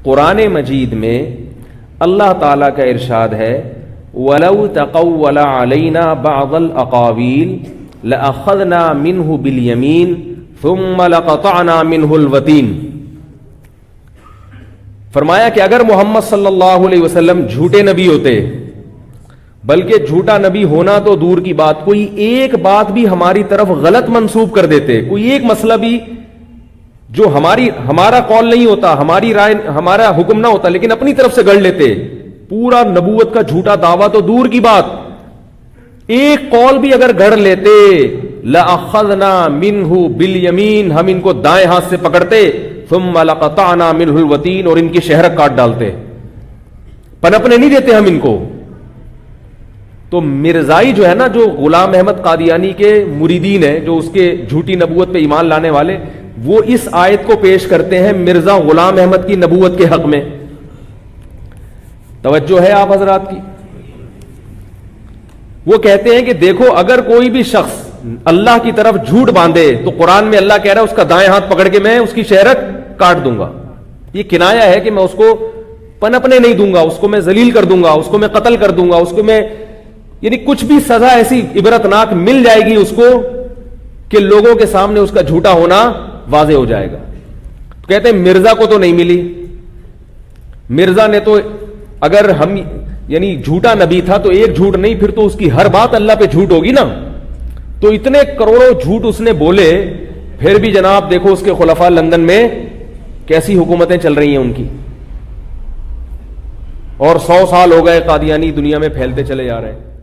قرآن مجید میں اللہ تعالیٰ کا ارشاد ہے وَلَوْ تَقَوَّلَ عَلَيْنَا بَعْضَ الْأَقَاوِيلِ لَأَخَذْنَا مِنْهُ بِالْيَمِينِ ثُمَّ لَقَطَعْنَا مِنْهُ الْوَتِينَ. فرمایا کہ اگر محمد صلی اللہ علیہ وسلم جھوٹے نبی ہوتے، بلکہ جھوٹا نبی ہونا تو دور کی بات، کوئی ایک بات بھی ہماری طرف غلط منسوب کر دیتے، کوئی ایک مسئلہ بھی جو ہمارا قول نہیں ہوتا، ہماری رائے، ہمارا حکم نہ ہوتا، لیکن اپنی طرف سے گڑھ لیتے، پورا نبوت کا جھوٹا دعویٰ تو دور کی بات، ایک قول بھی اگر گڑھ لیتے لَأَخَذْنَا مِنْهُ بِالْيَمِينِ، ہم ان کو دائیں ہاتھ سے پکڑتے، ثُمَّ لَقَطَعْنَا مِنْهُ الْوَتِينَ، اور ان کی شہرک کاٹ ڈالتے، پنپنے نہیں دیتے ہم ان کو. تو مرزائی جو ہے نا، جو غلام احمد قادیانی کے مریدین ہیں، جو اس کے جھوٹی نبوت پہ ایمان لانے والے، وہ اس آیت کو پیش کرتے ہیں مرزا غلام احمد کی نبوت کے حق میں. توجہ ہے آپ حضرات کی؟ وہ کہتے ہیں کہ دیکھو اگر کوئی بھی شخص اللہ کی طرف جھوٹ باندھے تو قرآن میں اللہ کہہ رہا ہے اس کا دائیں ہاتھ پکڑ کے میں اس کی شہرت کاٹ دوں گا. یہ کنایا ہے کہ میں اس کو پنپنے نہیں دوں گا، اس کو میں ذلیل کر دوں گا، اس کو میں قتل کر دوں گا، اس کو میں، یعنی کچھ بھی سزا ایسی عبرتناک مل جائے گی اس کو کہ لوگوں کے سامنے اس کا جھوٹا ہونا واضح ہو جائے گا. تو کہتے ہیں مرزا کو تو نہیں ملی، مرزا نے تو اگر ہم یعنی جھوٹا نبی تھا تو ایک جھوٹ نہیں، پھر تو اس کی ہر بات اللہ پہ جھوٹ ہوگی نا. تو اتنے کروڑوں جھوٹ اس نے بولے، پھر بھی جناب دیکھو اس کے خلفاء لندن میں کیسی حکومتیں چل رہی ہیں ان کی، اور 100 سال ہو گئے قادیانی دنیا میں پھیلتے چلے جا رہے ہیں.